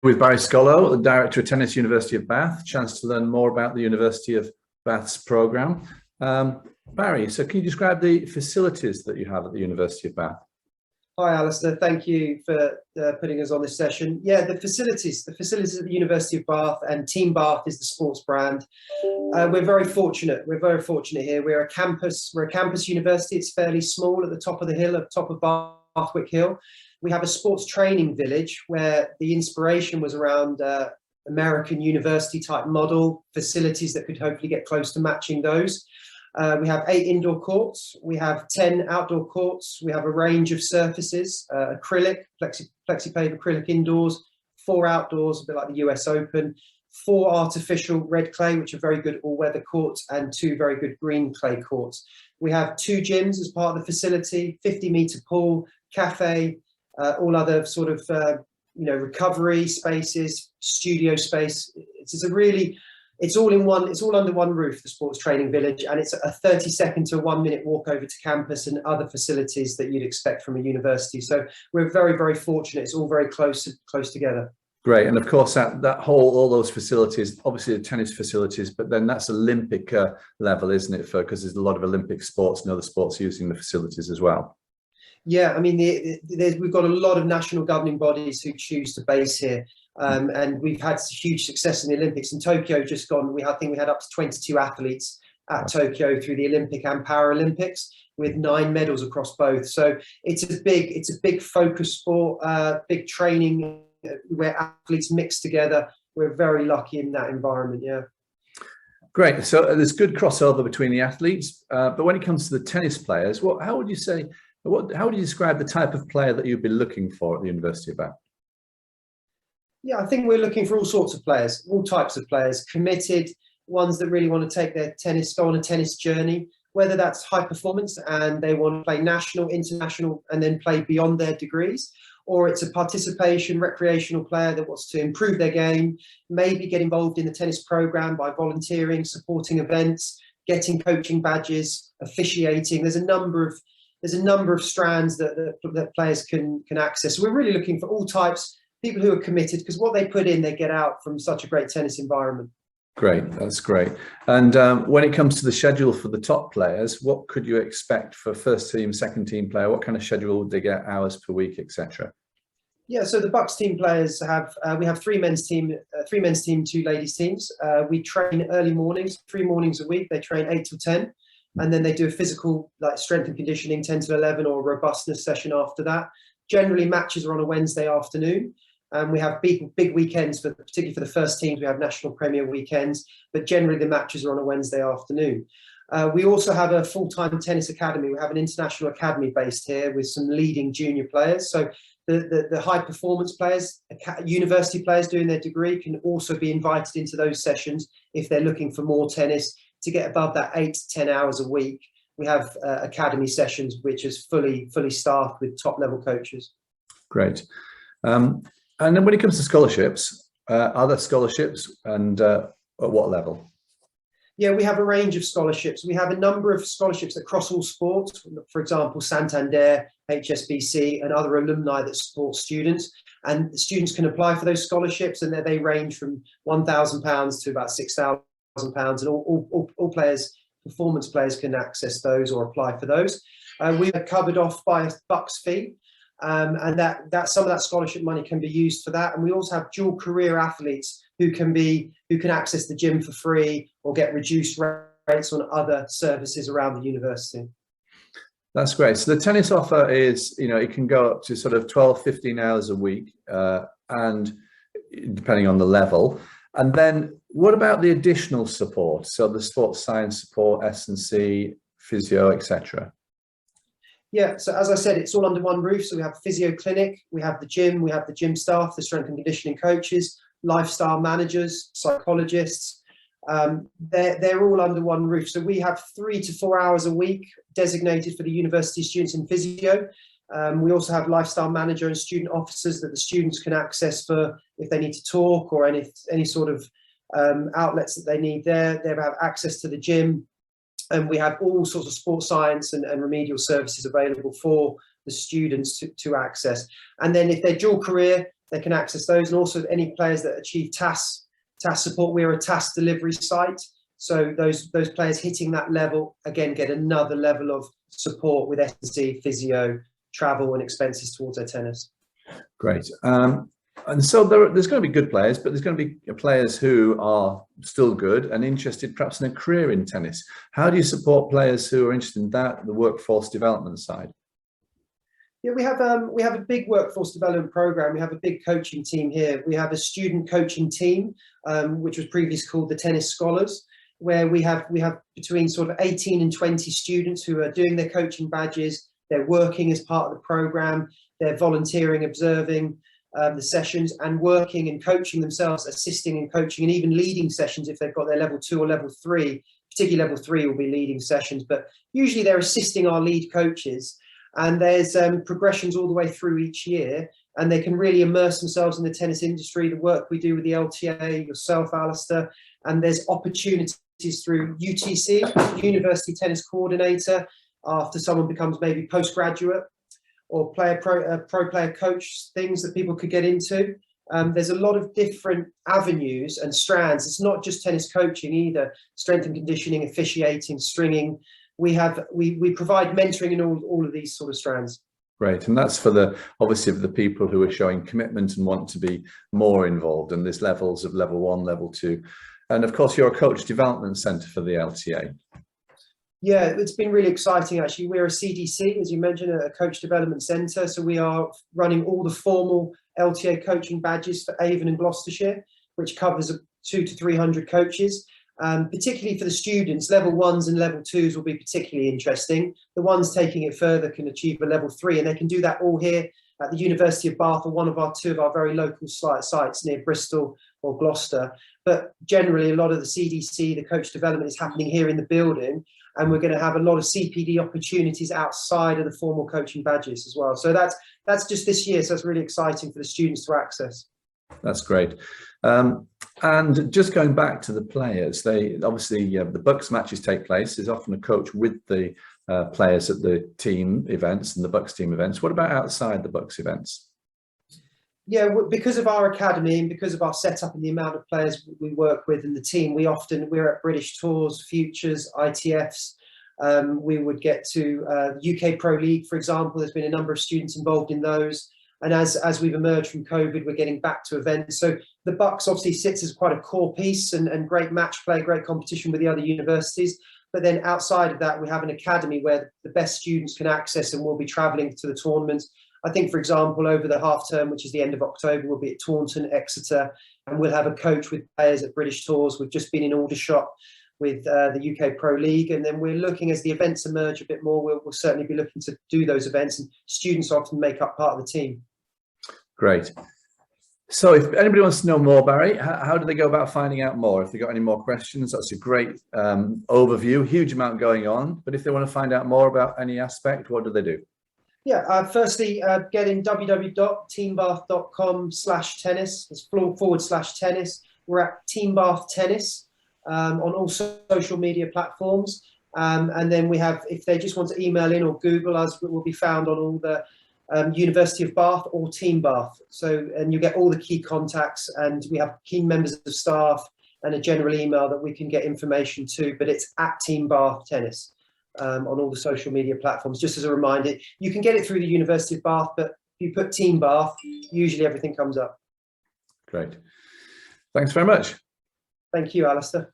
With Barry Scolo, the Director of Tennis, University of Bath. Chance to learn more about the University of Bath's programme. Barry, so can you describe the facilities that you have at the University of Bath? Hi, Alistair. Thank you for putting us on this session. Yeah, the facilities at the University of Bath, and Team Bath is the sports brand. We're very fortunate. We're very fortunate here. We're a campus university. It's fairly small at the top of the hill, at the top of Bathwick Hill. We have a sports training village where the inspiration was around American university type model, facilities that could hopefully get close to matching those. We have 8 indoor courts, we have 10 outdoor courts, we have a range of surfaces, acrylic, plexi-pave acrylic indoors, 4 outdoors, a bit like the US Open, 4 artificial red clay, which are very good all-weather courts, and 2 very good green clay courts. We have 2 gyms as part of the facility, 50-metre pool, cafe, all other sort of recovery spaces, studio space. It's all under one roof, the sports training village, and it's a 30-second to 1-minute walk over to campus and other facilities that you'd expect from a university. So we're very, very fortunate. It's all very close together. Great, and of course all those facilities, obviously the tennis facilities, but then that's Olympic level, isn't it? Because there's a lot of Olympic sports and other sports using the facilities as well. Yeah, I mean, we've got a lot of national governing bodies who choose to base here, and we've had huge success in the Olympics. In Tokyo, just gone, I think we had up to 22 athletes at Tokyo through the Olympic and Paralympics, with 9 medals across both. So it's a big focus sport, big training where athletes mix together. We're very lucky in that environment. Yeah. Great. So there's good crossover between the athletes, but when it comes to the tennis players, how would you describe the type of player that you'd be looking for at the University of Bath? Yeah, I think we're looking for all sorts of players, all types of players, committed, ones that really want to take their tennis, go on a tennis journey, whether that's high performance and they want to play national, international, and then play beyond their degrees, or it's a participation, recreational player that wants to improve their game, maybe get involved in the tennis program by volunteering, supporting events, getting coaching badges, officiating. There's a number of strands that players can access. So we're really looking for all types, people who are committed, because what they put in, they get out from such a great tennis environment. Great, that's great. And when it comes to the schedule for the top players, what could you expect for first team, second team player? What kind of schedule would they get, hours per week, etc.? Yeah, so the BUCS team players we have 3 men's team, 2 ladies teams. We train early mornings, 3 mornings a week. They train 8 till 10. And then they do a physical, like strength and conditioning, 10 to 11, or a robustness session after that. Generally, matches are on a Wednesday afternoon. We have big weekends, particularly for the first teams. We have national premier weekends, but generally the matches are on a Wednesday afternoon. We also have a full-time tennis academy. We have an international academy based here with some leading junior players. So the high performance players, university players doing their degree, can also be invited into those sessions if they're looking for more tennis to get above that 8 to 10 hours a week. We have academy sessions, which is fully staffed with top level coaches. Great. And then when it comes to scholarships, are there scholarships, and at what level? Yeah, we have a range of scholarships. We have a number of scholarships that cross all sports. For example, Santander, HSBC, and other alumni that support students. And students can apply for those scholarships, and they range from £1,000 to about £6,000. And all players, performance players, can access those or apply for those. We are covered off by a BUCS fee. And that some of that scholarship money can be used for that. And we also have dual career athletes who can access the gym for free or get reduced rates on other services around the university. That's great. So the tennis offer is, it can go up to sort of 12, 15 hours a week, and depending on the level. And then what about the additional support? So the sports science support, S&C, physio, etc. Yeah, so as I said, it's all under one roof. So we have a physio clinic, we have the gym staff, the strength and conditioning coaches, lifestyle managers, psychologists. They're all under one roof. So we have 3 to 4 hours a week designated for the university students in physio. We also have lifestyle manager and student officers that the students can access for if they need to talk or any sort of outlets that they need there. They have access to the gym. And we have all sorts of sports science and remedial services available for the students to access. And then if they're dual career, they can access those, and also any players that achieve TAS support. We're a TAS delivery site, so those players hitting that level again get another level of support with S&C, physio, travel, and expenses towards their tennis. Great. And so there's going to be good players, but there's going to be players who are still good and interested perhaps in a career in tennis. How do you support players who are interested in that, the workforce development side? Yeah, we have a big workforce development program. We have a big coaching team here. We have a student coaching team, which was previously called the Tennis Scholars, where we have between sort of 18 and 20 students who are doing their coaching badges. They're working as part of the program. They're volunteering, observing the sessions, and working and coaching themselves, assisting and coaching, and even leading sessions if they've got their level 2 or level 3. Particularly level 3 will be leading sessions, but usually they're assisting our lead coaches. And there's progressions all the way through each year, and they can really immerse themselves in the tennis industry, the work we do with the LTA, yourself, Alistair, and there's opportunities through UTC, University Tennis Coordinator, after someone becomes maybe postgraduate, or pro player coach, things that people could get into. There's a lot of different avenues and strands. It's not just tennis coaching either, strength and conditioning, officiating, stringing. We provide mentoring in all of these sort of strands. Great, and that's for obviously for the people who are showing commitment and want to be more involved, and there's levels of level 1, level 2, and of course you're a coach development centre for the LTA. Yeah, it's been really exciting actually. We're a CDC, as you mentioned, a coach development centre, so we are running all the formal LTA coaching badges for Avon and Gloucestershire, which covers 200 to 300 coaches. Particularly for the students, level 1s and level 2s will be particularly interesting. The ones taking it further can achieve a level 3, and they can do that all here at the University of Bath, or two of our very local sites near Bristol or Gloucester. But generally, a lot of the CDC, the coach development, is happening here in the building, and we're going to have a lot of CPD opportunities outside of the formal coaching badges as well. So that's just this year, so it's really exciting for the students to access. That's great. And just going back to the players, they obviously the BUCS matches take place. There's often a coach with the players at the team events and the BUCS team events. What about outside the BUCS events? Yeah, because of our academy and because of our setup and the amount of players we work with in the team, we're at British Tours, Futures, ITFs. We would get to UK Pro League, for example. There's been a number of students involved in those. And as we've emerged from COVID, we're getting back to events. So the BUCS obviously sits as quite a core piece and great match play, great competition with the other universities. But then outside of that, we have an academy where the best students can access, and we'll be travelling to the tournaments. I think, for example, over the half term, which is the end of October, we'll be at Taunton, Exeter, and we'll have a coach with players at British Tours. We've just been in Aldershot with the UK Pro League, and then we're looking, as the events emerge a bit more, we'll certainly be looking to do those events, and students often make up part of the team. Great. So if anybody wants to know more, Barry, how do they go about finding out more? If they've got any more questions, that's a great overview, huge amount going on. But if they want to find out more about any aspect, what do they do? Yeah, firstly, get in www.teambath.com/tennis. It's /tennis. We're at Team Bath Tennis on all social media platforms. And then we have, if they just want to email in or Google us, we'll be found on all the University of Bath or Team Bath. So, and you get all the key contacts, and we have key members of staff and a general email that we can get information to, but it's at Team Bath Tennis on all the social media platforms. Just as a reminder, you can get it through the University of Bath, but if you put Team Bath, usually everything comes up. Great. Thanks very much. Thank you, Alistair.